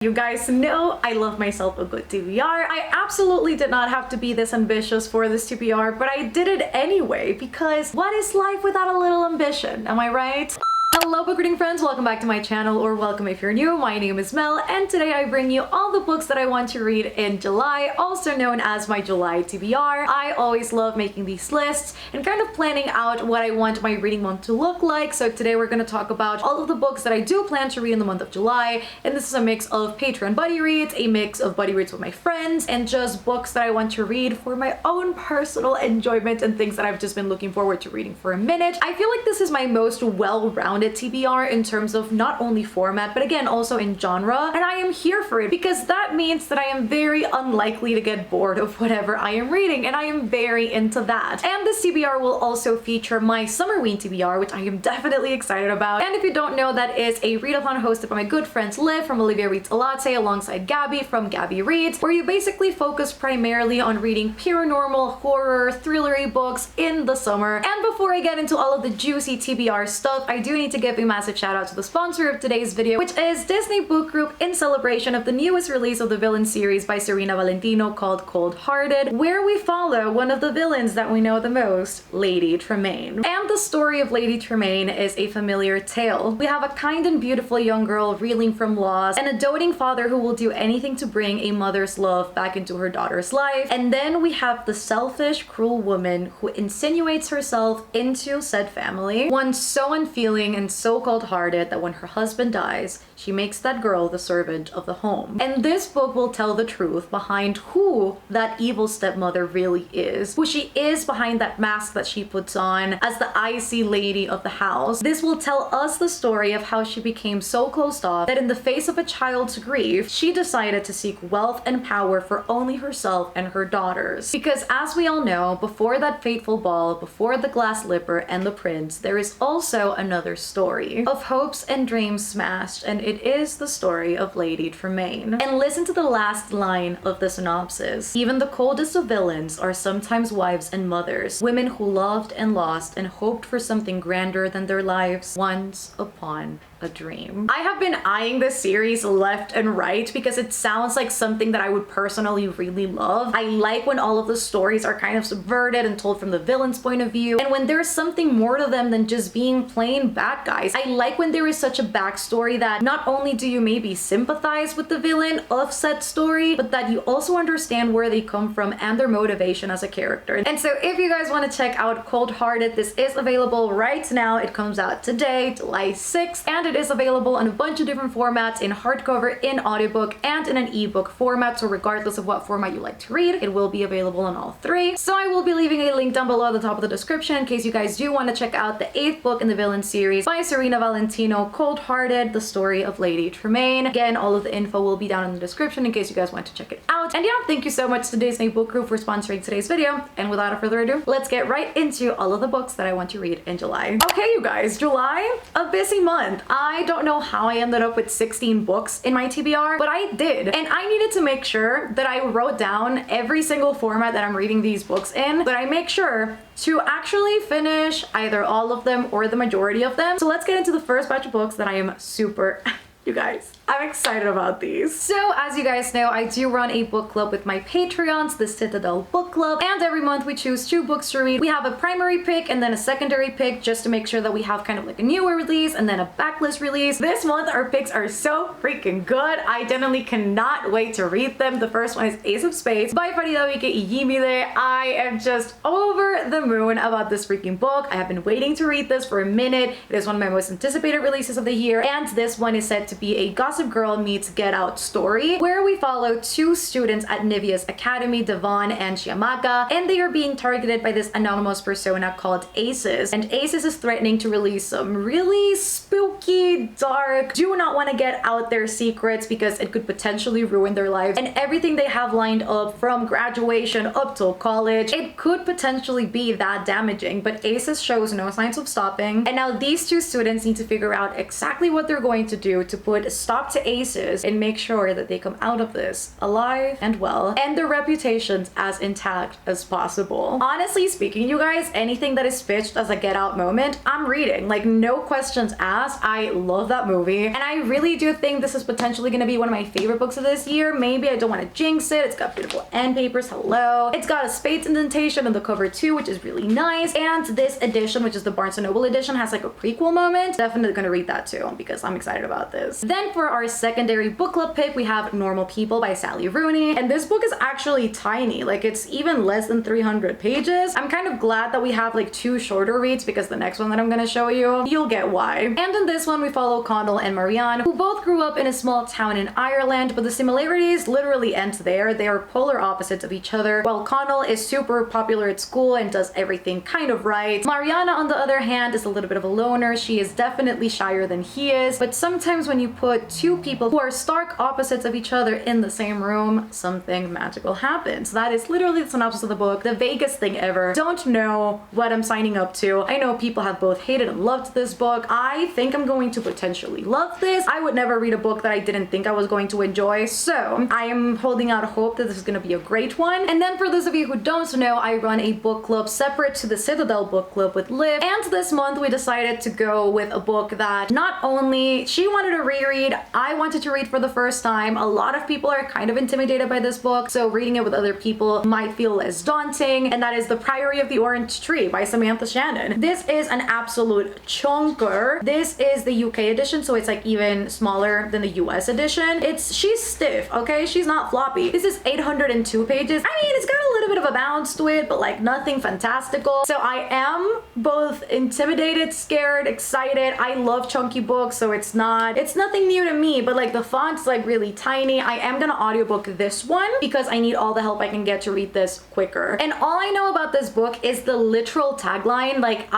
You guys know I love myself a good TBR. I absolutely did not have to be this ambitious for this TBR, but I did it anyway because what is life without a little ambition? Am I right? Hello book reading friends, welcome back to my channel, or welcome if you're new. My name is Mel, and today I bring you all the books that I want to read in July, also known as my July TBR. I always love making these lists and kind of planning out what I want my reading month to look like. So today we're going to talk about all of the books that I do plan to read in the month of July, and this is a mix of Patreon buddy reads, a mix of buddy reads with my friends, and just books that I want to read for my own personal enjoyment and things that I've just been looking forward to reading for a minute. I feel like this is my most well-rounded TBR in terms of not only format, but again also in genre, and I am here for it because that means that I am very unlikely to get bored of whatever I am reading, and I am very into that. And this TBR will also feature my Summerween TBR, which I am definitely excited about. And if you don't know, that is a readathon hosted by my good friends Liv from Olivia Reads a Latte alongside Gabby from Gabby Reads, where you basically focus primarily on reading paranormal, horror, thrillery books in the summer. And before I get into all of the juicy TBR stuff, I do need to give a massive shout out to the sponsor of today's video, which is Disney Book Group, in celebration of the newest release of the villain series by Serena Valentino called Cold Hearted, where we follow one of the villains that we know the most, Lady Tremaine. And the story of Lady Tremaine is a familiar tale. We have a kind and beautiful young girl reeling from loss, and a doting father who will do anything to bring a mother's love back into her daughter's life. And then we have the selfish, cruel woman who insinuates herself into said family, one so unfeeling and so cold-hearted that when her husband dies, she makes that girl the servant of the home. And this book will tell the truth behind who that evil stepmother really is, who she is behind that mask that she puts on as the icy lady of the house. This will tell us the story of how she became so closed off that in the face of a child's grief, she decided to seek wealth and power for only herself and her daughters. Because as we all know, before that fateful ball, before the glass slipper and the prince, there is also another story of hopes and dreams smashed, and it is the story of Lady Tremaine. And listen to the last line of the synopsis. Even the coldest of villains are sometimes wives and mothers, women who loved and lost and hoped for something grander than their lives once upon a dream. I have been eyeing this series left and right because it sounds like something that I would personally really love. I like when all of the stories are kind of subverted and told from the villain's point of view, and when there's something more to them than just being plain bad guys. I like when there is such a backstory that not only do you maybe sympathize with the villain of said story, but that you also understand where they come from and their motivation as a character. And so if you guys want to check out Cold Hearted, this is available right now. It comes out today, July 6th, and it is available in a bunch of different formats, in hardcover, in audiobook, and in an ebook format. So regardless of what format you like to read, it will be available on all three. So I will be leaving a link down below at the top of the description in case you guys do want to check out the 8th book in the villain series by Serena Valentino, Cold Hearted, the story of Lady Tremaine. Again, all of the info will be down in the description in case you guys want to check it out. And yeah, thank you so much to Disney Book Group for sponsoring today's video. And without further ado, let's get right into all of the books that I want to read in July. Okay, you guys, July, a busy month. I don't know how I ended up with 16 books in my TBR, but I did. And I needed to make sure that I wrote down every single format that I'm reading these books in, but I make sure to actually finish either all of them or the majority of them. So let's get into the first batch of books that I am super you guys, I'm excited about these. So as you guys know, I do run a book club with my Patreons, the Citadel Book Club, and every month we choose 2 books to read. We have a primary pick and then a secondary pick just to make sure that we have kind of like a newer release and then a backlist release. This month our picks are so freaking good. I genuinely cannot wait to read them. The first one is Ace of Spades by Farida Wike Iyimide. I am just over the moon about this freaking book. I have been waiting to read this for a minute. It is one of my most anticipated releases of the year, and this one is said to be a Gossip Girl meets Get Out story, where we follow 2 students at Nivea's Academy, Devon and Chiamaka, and they are being targeted by this anonymous persona called Aces. And Aces is threatening to release some really spooky, dark, do not want to get out their secrets because it could potentially ruin their lives and everything they have lined up from graduation up till college. It could potentially be that damaging, but Aces shows no signs of stopping. And now these 2 students need to figure out exactly what they're going to do to put a stop up to aces and make sure that they come out of this alive and well and their reputations as intact as possible. Honestly speaking, you guys, anything that is pitched as a Get Out moment, I'm reading. Like, no questions asked. I love that movie, and I really do think this is potentially going to be one of my favorite books of this year. Maybe, I don't want to jinx it. It's got beautiful end papers, hello. It's got a spades indentation on the cover too, which is really nice, and this edition, which is the Barnes & Noble edition, has like a prequel moment. Definitely gonna read that too because I'm excited about this. Then for our secondary book club pick, we have Normal People by Sally Rooney, and this book is actually tiny. Like, it's even less than 300 pages. I'm kind of glad that we have like 2 shorter reads because the next one that I'm gonna show you, you'll get why. And in this one, we follow Connell and Marianne, who both grew up in a small town in Ireland, but the similarities literally end there. They are polar opposites of each other. While Connell is super popular at school and does everything kind of right, Mariana, on the other hand, is a little bit of a loner. She is definitely shyer than he is, but sometimes when you put 2 people who are stark opposites of each other in the same room, something magical happens. That is literally the synopsis of the book. The vaguest thing ever. Don't know what I'm signing up to. I know people have both hated and loved this book. I think I'm going to potentially love this. I would never read a book that I didn't think I was going to enjoy, so I am holding out hope that this is going to be a great one. And then for those of you who don't know, I run a book club separate to the Citadel book club with Liv, and this month we decided to go with a book that not only she wanted to reread, I wanted to read for the first time. A lot of people are kind of intimidated by this book, so reading it with other people might feel less daunting, and that is The Priory of the Orange Tree by Samantha Shannon. This is an absolute chunker. This is the UK edition, so it's like even smaller than the US edition. She's stiff, okay? She's not floppy. This is 802 pages. I mean, it's got a little bit of a bounce to it, but like nothing fantastical. So I am both intimidated, scared, excited. I love chunky books, so it's nothing new to me, but like the font's like really tiny. I am gonna audiobook this one because I need all the help I can get to read this quicker. And all I know about this book is the literal tagline. Like,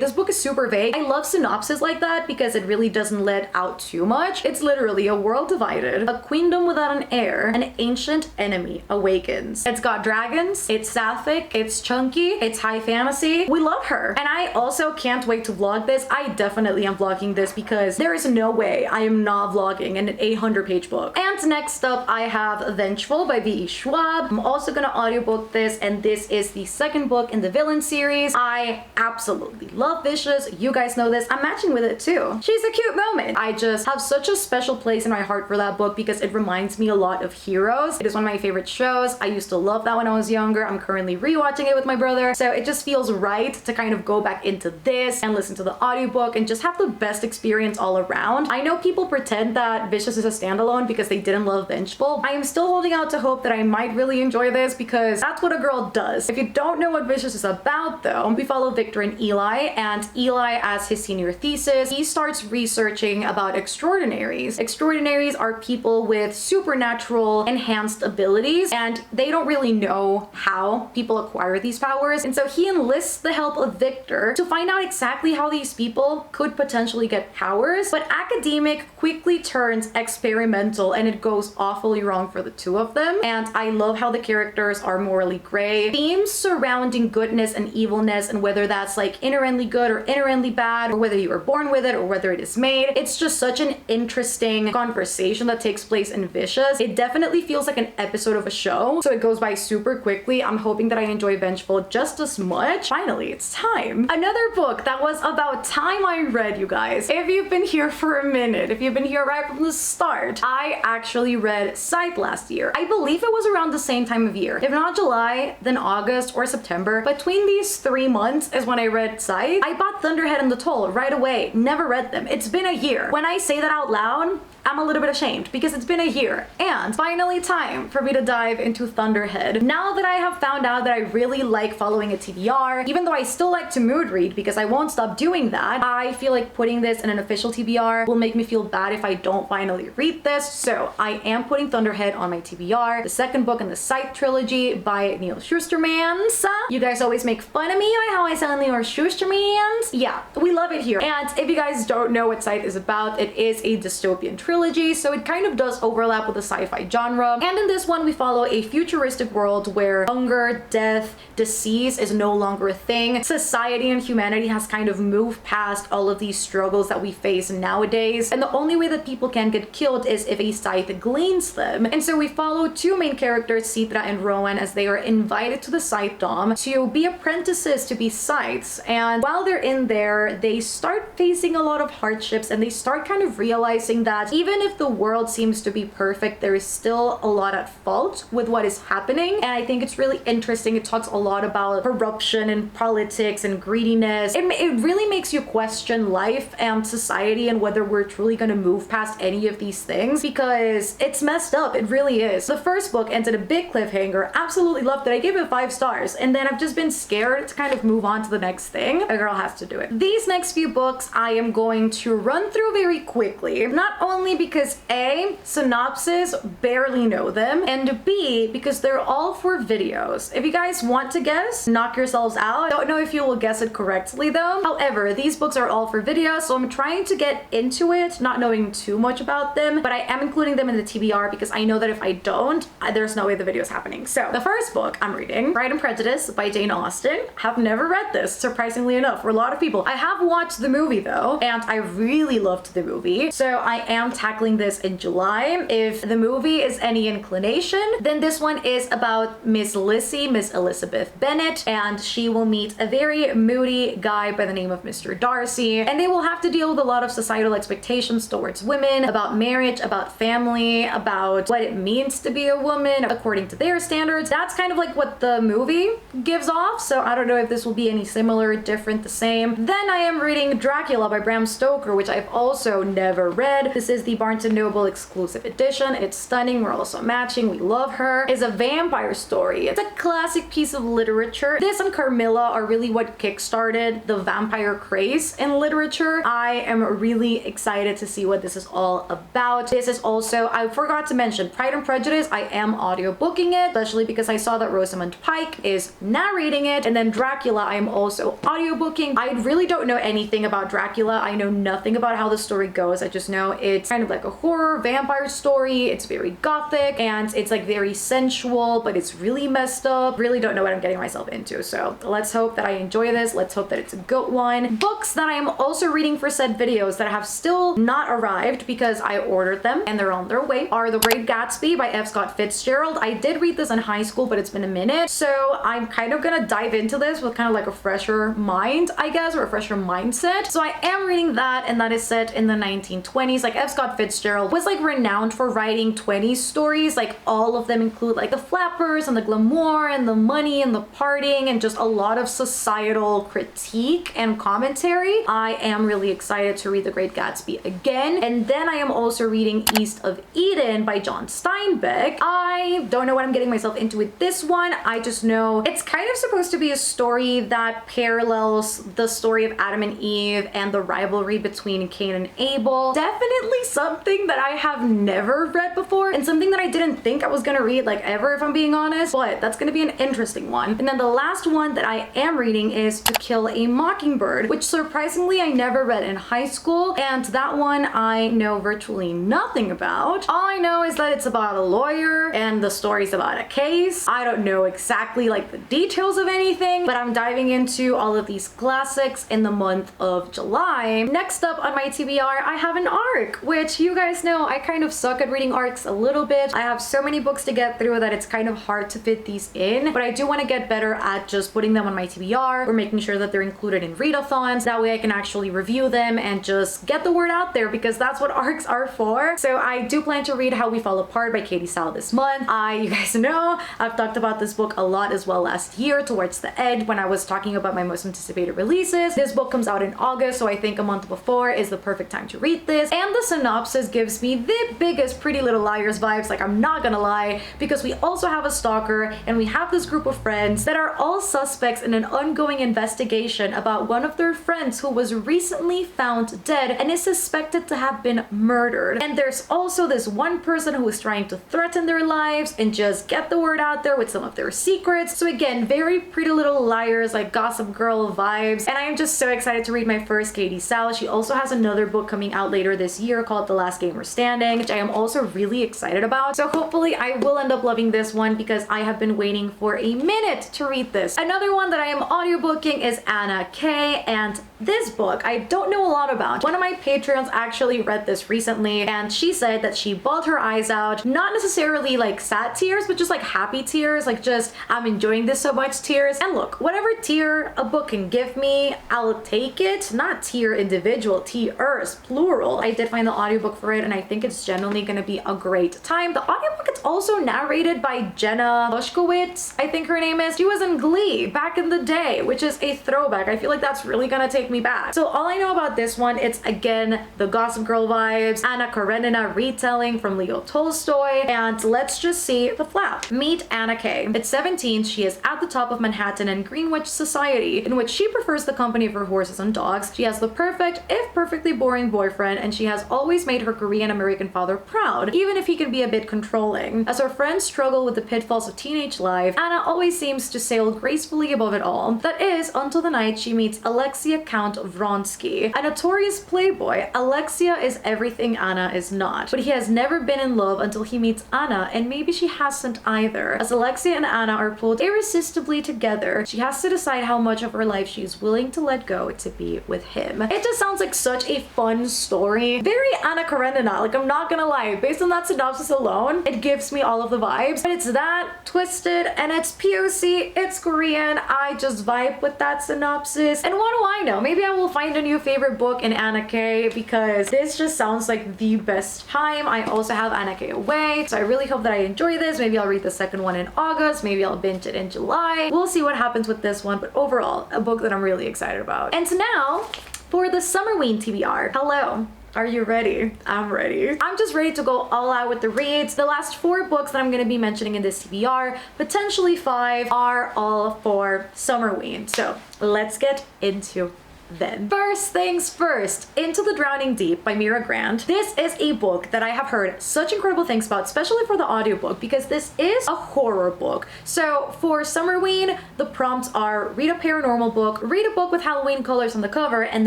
this book is super vague. I love synopsis like that because it really doesn't let out too much. It's literally a world divided, a queendom without an heir, an ancient enemy awakens. It's got dragons, it's sapphic, it's chunky, it's high fantasy. We love her. And I also can't wait to vlog this. I definitely am vlogging this because there is no way I am not vlogging an 800-page book. And next up, I have Vengeful by V.E. Schwab. I'm also gonna audiobook this, and this is the second book in the Villain series. I absolutely love Vicious. You guys know this. I'm matching with it too. She's a cute moment. I just have such a special place in my heart for that book because it reminds me a lot of Heroes. It is one of my favorite shows. I used to love that when I was younger. I'm currently rewatching it with my brother, so it just feels right to kind of go back into this and listen to the audiobook and just have the best experience all around. I know people pretend that Vicious is a standalone because they didn't love Vengeful. I am still holding out to hope that I might really enjoy this because that's what a girl does. If you don't know what Vicious is about though, we follow Victor and Eli, and Eli, as his senior thesis, he starts researching about extraordinaries. Extraordinaries are people with supernatural enhanced abilities, and they don't really know how people acquire these powers, and so he enlists the help of Victor to find out exactly how these people could potentially get powers. But academic quickly turns experimental, and it goes awfully wrong for the 2 of them. And I love how the characters are morally gray. Themes surrounding goodness and evilness, and whether that's like inherently good or inherently bad, or whether you were born with it or whether it is made. It's just such an interesting conversation that takes place in Vicious. It definitely feels like an episode of a show, so it goes by super quickly. I'm hoping that I enjoy Vengeful just as much. Finally, it's time. Another book that was about time I read, you guys. If you've been here for a minute, if you've been here right from the start, I actually read Scythe last year. I believe it was around the same time of year. If not July, then August or September. Between these 3 months is when I read Scythe. I bought Thunderhead and the Toll right away. Never read them. It's been a year. When I say that out loud, I'm a little bit ashamed because it's been a year, and finally time for me to dive into Thunderhead. Now that I have found out that I really like following a TBR, even though I still like to mood read because I won't stop doing that, I feel like putting this in an official TBR will make me feel bad if I don't finally read this, so I am putting Thunderhead on my TBR, the second book in the Scythe trilogy by Neil Shustermans. You guys always make fun of me by how I sound Neil Shustermans, because yeah, we love it here. And if you guys don't know what Scythe is about, it is a dystopian trilogy, so it kind of does overlap with the sci-fi genre. And in this one, we follow a futuristic world where hunger, death, disease is no longer a thing. Society and humanity has kind of moved past all of these struggles that we face nowadays, and the only way that people can get killed is if a scythe gleans them. And so we follow two main characters, Citra and Rowan, as they are invited to the scythe dome to be apprentices to be scythes. And while they're in there, they start facing a lot of hardships, and they start kind of realizing that even if the world seems to be perfect, there is still a lot at fault with what is happening. And I think it's really interesting. It talks a lot about corruption and politics and greediness. It really makes you question life and society and whether we're truly going to move past any of these things, because it's messed up. It really is. The first book ends at a big cliffhanger. Absolutely loved it. I gave it 5 stars, and then I've just been scared to kind of move on to the next thing. A girl has to do it. These next few books I am going to run through very quickly, not only because A, synopsis, barely know them, and B, because they're all for videos. If you guys want to guess, knock yourselves out. Don't know if you will guess it correctly though. However, these books are all for videos, so I'm trying to get into it, not knowing too much about them, but I am including them in the TBR because I know that if I don't, there's no way the video is happening. So the first book I'm reading, Pride and Prejudice by Jane Austen. Have never read this, surprisingly enough, for a lot of people. I have watched the movie though, and I really loved the movie, so I am tackling this in July. If the movie is any inclination, then this one is about Miss Lizzie, Miss Elizabeth Bennet, and she will meet a very moody guy by the name of Mr. Darcy, and they will have to deal with a lot of societal expectations towards women, about marriage, about family, about what it means to be a woman according to their standards. That's kind of like what the movie gives off, so I don't know if this will be any similar, different, the same. Then I am reading Dracula by Bram Stoker, which I've also never read. This is the Barnes & Noble exclusive edition. It's stunning. We're also matching. We love her. It's a vampire story. It's a classic piece of literature. This and Carmilla are really what kickstarted the vampire craze in literature. I am really excited to see what this is all about. This is also, I forgot to mention, Pride and Prejudice. I am audiobooking it, especially because I saw that Rosamund Pike is narrating it. And then Dracula, I am also audiobooking. I really don't know anything about Dracula. I know nothing about how the story goes. I just know it's kind of like a horror vampire story. It's very gothic and it's like very sensual, but it's really messed up. Really don't know what I'm getting myself into. So let's hope that I enjoy this. Let's hope that it's a good one. Books that I am also reading for said videos that have still not arrived because I ordered them and they're on their way are The Great Gatsby by F. Scott Fitzgerald. I did read this in high school, but it's been a minute. So I'm kind of gonna dive into this with kind of like a fresher mind, I guess, or a fresher mindset. So I am reading that, and that is set in the 1920s. Like F. Scott Fitzgerald was like renowned for writing 20s stories. Like all of them include like the flappers and the glamour and the money and the partying and just a lot of societal critique and commentary. I am really excited to read The Great Gatsby again. And then I am also reading East of Eden by John Steinbeck. I don't know what I'm getting myself into with this one. I just know it's kind of supposed to be a story that parallels the story of Adam and Eve and the rivalry between Cain and Abel. Definitely something that I have never read before and something that I didn't think I was gonna read like ever, if I'm being honest, but that's gonna be an interesting one. And then the last one that I am reading is To Kill a Mockingbird, which surprisingly I never read in high school, and that one I know virtually nothing about. All I know is that it's about a lawyer and the story's about a case. I don't know exactly like the details of anything, but I'm diving into all of these classics in the month of July. Next up on my TBR, I have an arc, which you guys know I kind of suck at reading arcs a little bit. I have so many books to get through that it's kind of hard to fit these in, but I do want to get better at just putting them on my TBR or making sure that they're included in readathons. That way I can actually review them and just get the word out there, because that's what arcs are for. So I do plan to read How We Fall Apart by Katie Sal this month. You guys know I've talked about this book a lot as well last year towards the end when I was talking about my most anticipated releases. This book comes out in August, so I think a month before is the perfect time to read this. And the synopsis gives me the biggest Pretty Little Liars vibes, like I'm not gonna lie, because we also have a stalker and we have this group of friends that are all suspects in an ongoing investigation about one of their friends who was recently found dead and is suspected to have been murdered. And there's also this one person who is trying to threaten their lives and just get the word out there with some of their secrets. So again, very Pretty Little Liars, like Gossip Girl vibes. And I am just so excited to read my first Katie Sao. She also has another book coming out later this year called The Last Gamer Standing, which I am also really excited about. So hopefully I will end up loving this one because I have been waiting for a minute to read this. Another one that I am audiobooking is Anna K, and this book I don't know a lot about. One of my patrons actually read this recently, and she said that she bawled her eyes out. Not necessarily like sad tears, but just like happy tears, like just I'm enjoying this so much tears. And look, whatever tear a book can give me, I'll take it. Not tear individual, tears plural. I did find the audiobook for it, and I think it's genuinely gonna be a great time. The audiobook is also narrated by Jenna Boschkowitz, I think her name is. She was in Glee back in the day, which is a throwback. I feel like that's really gonna take me back. So all I know about this one, it's again the Gossip Girl vibes, Anna Karenina retelling from Leo Tolstoy, and let's just see the flap. Meet Anna K. At 17, she is at the top of Manhattan and Greenwich society, in which she prefers the company of her horses and dogs. She has the perfect, if perfectly boring boyfriend, and she has always made her Korean American father proud, even if he can be a bit controlling. As her friends struggle with the pitfalls of teenage life, Anna always seems to sail gracefully above it all. That is, until the night she meets Alexia Count Vronsky. A notorious playboy, Alexia is everything Anna is not, but he has never been in love until he meets Anna, and maybe she hasn't either. As Alexia and Anna are pulled irresistibly together, she has to decide how much of her life she's willing to let go to be with him. It just sounds like such a fun story. Very Anna Karenina, like I'm not gonna lie. Based on that synopsis alone, it gives me all of the vibes. But it's that twisted, and it's POC, it's Korean. I just vibe with that synopsis. And what do I know? Maybe I will find a new favorite book in Anna K, because this just sounds like the best time. I also have Anna K away, so I really hope that I enjoy this. Maybe I'll read the second one in August, maybe I'll binge it in July. We'll see what happens with this one, but overall, a book that I'm really excited about. And now, for the Summerween TBR. Hello. Are you ready? I'm ready. I'm just ready to go all out with the reads. The last 4 books that I'm going to be mentioning in this TBR, potentially 5, are all for Summerween. So let's get into then. First things first, Into the Drowning Deep by Mira Grant. This is a book that I have heard such incredible things about, especially for the audiobook, because this is a horror book. So for Summerween, the prompts are read a paranormal book, read a book with Halloween colors on the cover, and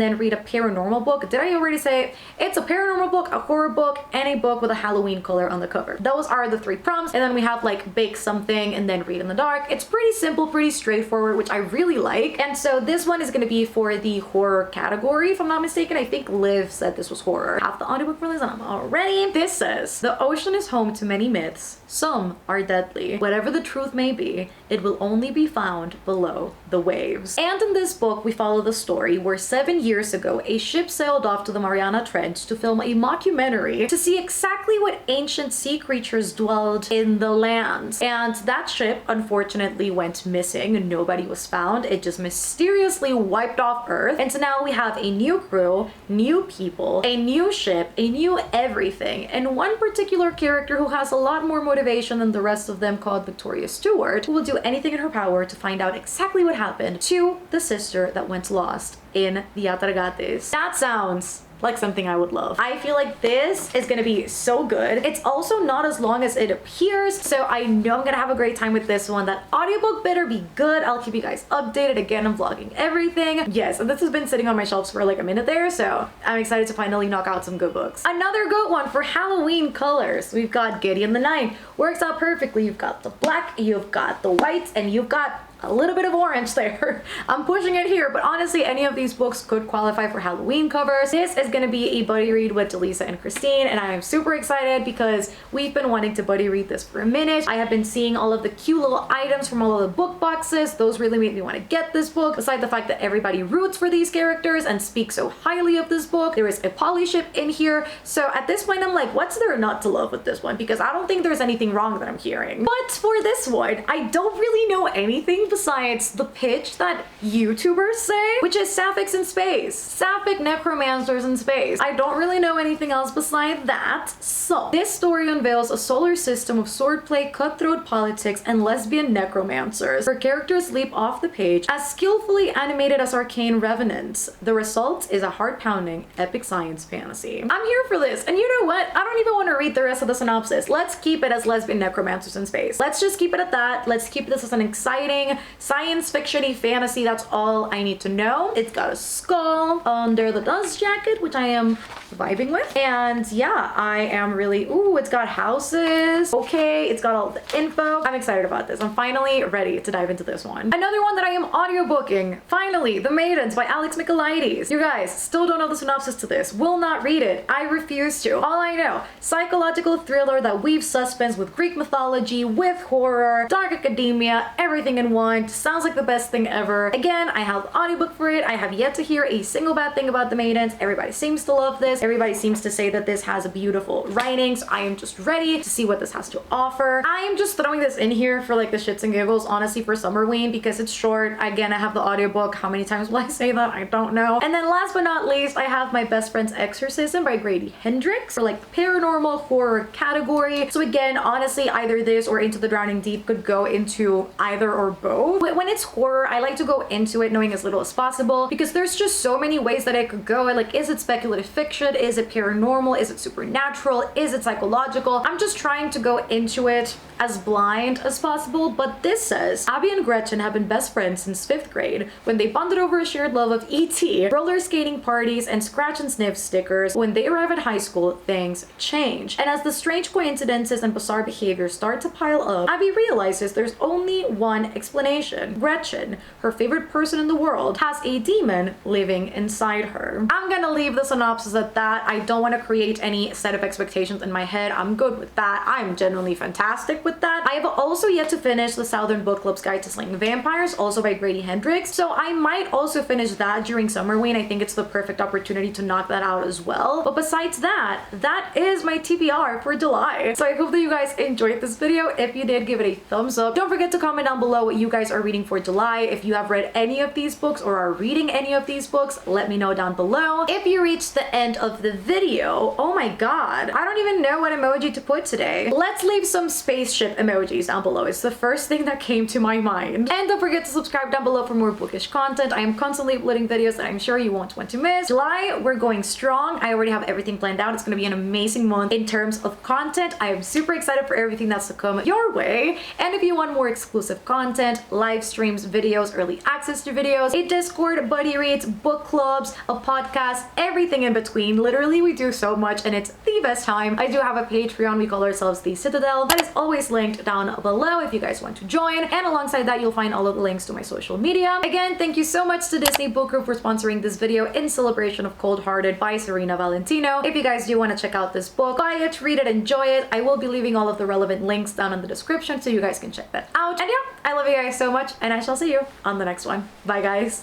then read a paranormal book. Did I already say it's a paranormal book, a horror book, and a book with a Halloween color on the cover? Those are the 3 prompts. And then we have like bake something and then read in the dark. It's pretty simple, pretty straightforward, which I really like. And so this one is going to be for the horror category, if I'm not mistaken. I think Liv said this was horror. Half the audiobook for this and I'm all ready. This says, the ocean is home to many myths. Some are deadly. Whatever the truth may be, it will only be found below the waves. And in this book, we follow the story where 7 years ago, a ship sailed off to the Mariana Trench to film a mockumentary to see exactly what ancient sea creatures dwelled in the land. And that ship, unfortunately, went missing. Nobody was found. It just mysteriously wiped off Earth. And so now we have a new crew, new people, a new ship, a new everything, and one particular character who has a lot more motivation than the rest of them, called Victoria Stewart, who will do anything in her power to find out exactly what happened to the sister that went lost in the Atargates. That sounds like something I would love. I feel like this is gonna be so good. It's also not as long as it appears, so I know I'm gonna have a great time with this one. That audiobook better be good. I'll keep you guys updated. Again, I'm vlogging everything. Yes, and this has been sitting on my shelves for like a minute there, so I'm excited to finally knock out some good books. Another good one for Halloween colors. We've got Gideon the Ninth. Works out perfectly. You've got the black, you've got the white, and you've got a little bit of orange there. I'm pushing it here, but honestly, any of these books could qualify for Halloween covers. This is gonna be a buddy read with Delisa and Christine, and I am super excited because we've been wanting to buddy read this for a minute. I have been seeing all of the cute little items from all of the book boxes. Those really made me want to get this book. Besides the fact that everybody roots for these characters and speaks so highly of this book, there is a poly ship in here. So at this point, I'm like, what's there not to love with this one? Because I don't think there's anything wrong that I'm hearing. But for this one, I don't really know anything besides the pitch that YouTubers say, which is sapphics in space. Sapphic necromancers in space. I don't really know anything else beside that. So this story unveils a solar system of swordplay, cutthroat politics, and lesbian necromancers. Her characters leap off the page as skillfully animated as arcane revenants. The result is a heart-pounding epic science fantasy. I'm here for this, and you know what? I don't even want to read the rest of the synopsis. Let's keep it as lesbian necromancers in space. Let's just keep it at that. Let's keep this as an exciting science fiction-y fantasy. That's all I need to know. It's got a skull under the dust jacket, which I am vibing with. And yeah, I am really, ooh, it's got houses. Okay, it's got all the info. I'm excited about this. I'm finally ready to dive into this one. Another one that I am audiobooking, finally, The Maidens by Alex Michaelides. You guys still don't know the synopsis to this. Will not read it. I refuse to. All I know, psychological thriller that weaves suspense with Greek mythology, with horror, dark academia, everything in one. Sounds like the best thing ever. Again, I have the audiobook for it. I have yet to hear a single bad thing about The Maidens. Everybody seems to love this. Everybody seems to say that this has beautiful writing, so I am just ready to see what this has to offer. I am just throwing this in here for like the shits and giggles, honestly, for Summerween, because it's short. Again, I have the audiobook. How many times will I say that? I don't know. And then last but not least, I have My Best Friend's Exorcism by Grady Hendrix for like the paranormal horror category. So again, honestly, either this or Into the Drowning Deep could go into either or both. When it's horror, I like to go into it knowing as little as possible because there's just so many ways that it could go. Like, is it speculative fiction? Is it paranormal? Is it supernatural? Is it psychological? I'm just trying to go into it as blind as possible, but this says Abby and Gretchen have been best friends since 5th grade when they bonded over a shared love of E.T., roller skating parties, and scratch and sniff stickers. When they arrive at high school, things change. And as the strange coincidences and bizarre behavior start to pile up, Abby realizes there's only one explanation. Gretchen, her favorite person in the world, has a demon living inside her. I'm gonna leave the synopsis at that. I don't want to create any set of expectations in my head. I'm good with that. I'm genuinely fantastic with that. I have also yet to finish the Southern Book Club's Guide to Slaying Vampires, also by Grady Hendrix, so I might also finish that during Summerween. I think it's the perfect opportunity to knock that out as well. But besides that, that is my TBR for July. So I hope that you guys enjoyed this video. If you did, give it a thumbs up. Don't forget to comment down below what you guys are reading for July. If you have read any of these books or are reading any of these books, let me know down below. If you reached the end of the video, oh my god, I don't even know what emoji to put today. Let's leave some spaceship emojis down below. It's the first thing that came to my mind. And don't forget to subscribe down below for more bookish content. I am constantly uploading videos that I'm sure you won't want to miss. July, we're going strong. I already have everything planned out. It's gonna be an amazing month in terms of content. I am super excited for everything that's to come your way. And if you want more exclusive content, live streams, videos, early access to videos, a Discord, buddy reads, book clubs, a podcast, everything in between. Literally, we do so much and it's the best time. I do have a Patreon. We call ourselves The Citadel. That is always linked down below if you guys want to join. And alongside that, you'll find all of the links to my social media. Again, thank you so much to Disney Book Group for sponsoring this video in celebration of Cold Hearted by Serena Valentino. If you guys do want to check out this book, buy it, read it, enjoy it. I will be leaving all of the relevant links down in the description so you guys can check that out. And yeah, I love you guys so much and I shall see you on the next one. Bye guys.